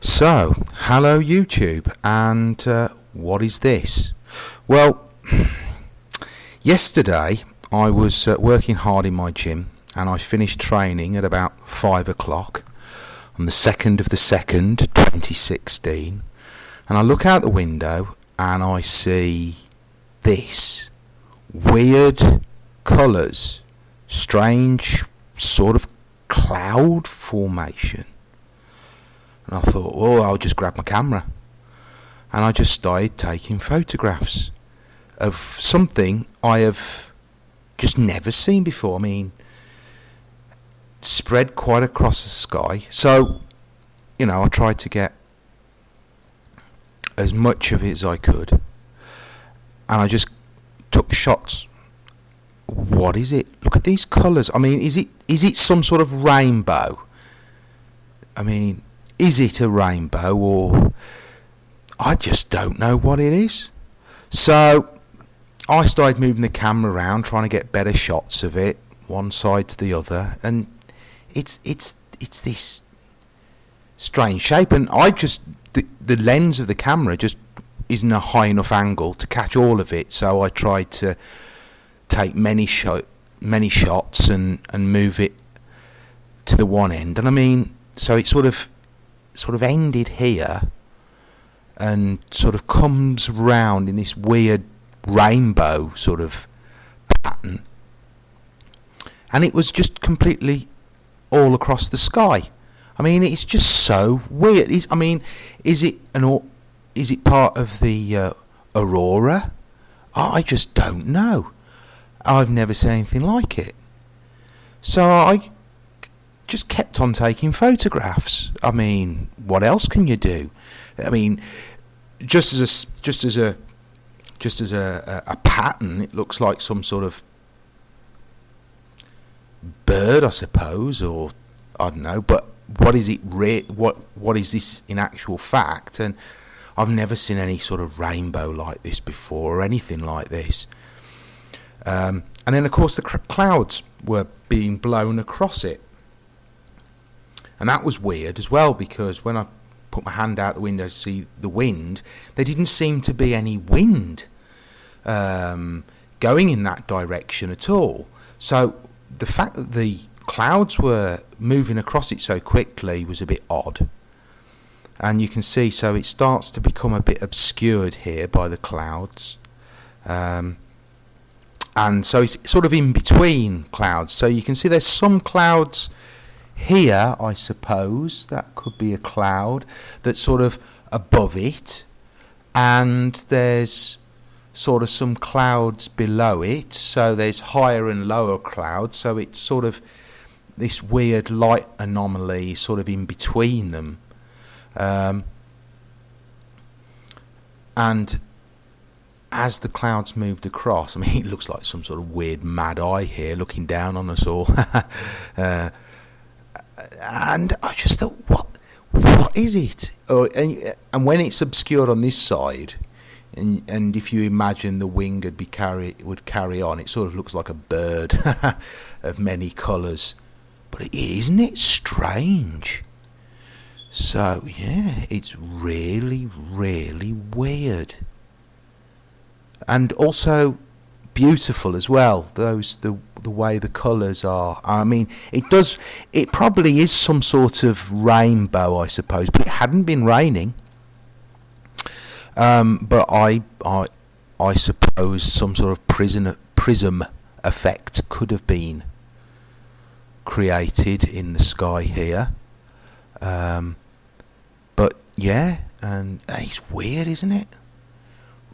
So, hello YouTube, and what is this? Well, yesterday I was working hard in my gym, and I finished training at about 5 o'clock on the 2nd of the 2nd, 2016, and I look out the window and I see this weird colours, strange sort of cloud formation. And I thought, oh, I'll just grab my camera. And I just started taking photographs of something I have just never seen before. I mean, spread quite across the sky. So, I tried to get as much of it as I could. And I just took shots. What is it? Look at these colours. I mean, is it some sort of rainbow? I mean, is it a rainbow, or I just don't know what it is. So I started moving the camera around, trying to get better shots of it, one side to the other, and it's this strange shape, and the lens of the camera just isn't a high enough angle to catch all of it. So I tried to take many shots and move it to the one end, and I mean, so it sort of ended here and sort of comes round in this weird rainbow sort of pattern, and it was just completely all across the sky. I mean, it's just so weird. Is it part of the aurora? I just don't know. I've never seen anything like it. So I just kept on taking photographs. I mean, what else can you do? I mean, just as a pattern, it looks like some sort of bird, I suppose, or I don't know. But what is it? What is this in actual fact? And I've never seen any sort of rainbow like this before, or anything like this. And then, of course, the clouds were being blown across it. And that was weird as well, because when I put my hand out the window to see the wind, there didn't seem to be any wind going in that direction at all. So the fact that the clouds were moving across it so quickly was a bit odd. And you can see, so it starts to become a bit obscured here by the clouds. And so it's sort of in between clouds. So you can see there's some clouds here, I suppose. That could be a cloud that's sort of above it. And there's sort of some clouds below it. So there's higher and lower clouds. So it's sort of this weird light anomaly sort of in between them. And as the clouds moved across, I mean, it looks like some sort of weird mad eye here looking down on us all. And I just thought, what is it? And when it's obscured on this side, and if you imagine the wing would carry on, it sort of looks like a bird of many colours. But isn't it strange? So yeah, it's really, really weird. And also beautiful as well. The way the colours are. I mean, it probably is some sort of rainbow, I suppose, but it hadn't been raining. But I suppose some sort of prism effect could have been created in the sky here. But yeah, and it's weird, isn't it?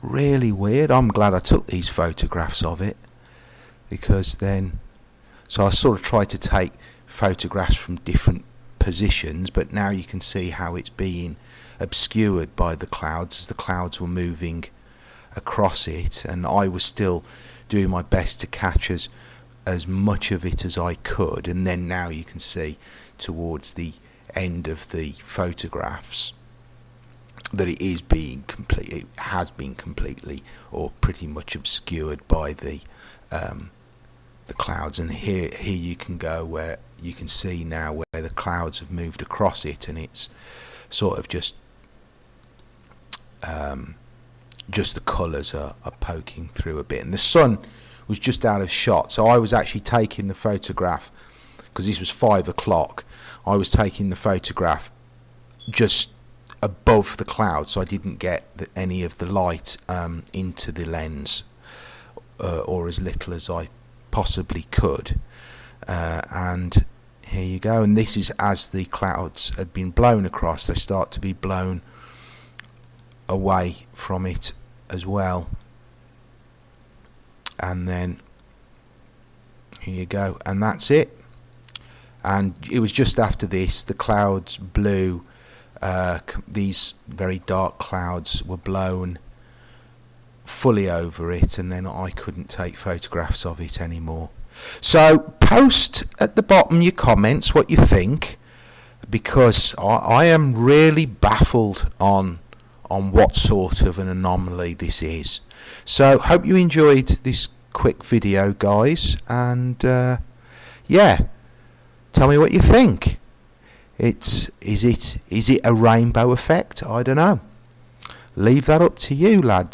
Really weird. I'm glad I took these photographs of it, because so I sort of tried to take photographs from different positions, but now you can see how it's being obscured by the clouds as the clouds were moving across it, and I was still doing my best to catch as much of it as I could. And then now you can see towards the end of the photographs that it has been completely or pretty much obscured by the clouds. And here you can go where you can see now where the clouds have moved across it, and it's sort of just the colours are poking through a bit, and the sun was just out of shot, so I was actually taking the photograph, because this was 5 o'clock, I was taking the photograph just above the clouds, so I didn't get any of the light into the lens, or as little as I possibly could. And here you go, and this is as the clouds had been blown across. They start to be blown away from it as well, and then here you go, and that's it. And it was just after this the clouds blew, these very dark clouds were blown fully over it, and then I couldn't take photographs of it anymore. So post at the bottom your comments what you think, because I am really baffled on what sort of an anomaly this is. So hope you enjoyed this quick video, guys, and yeah, tell me what you think. Is it a rainbow effect? I don't know. Leave that up to you, lads.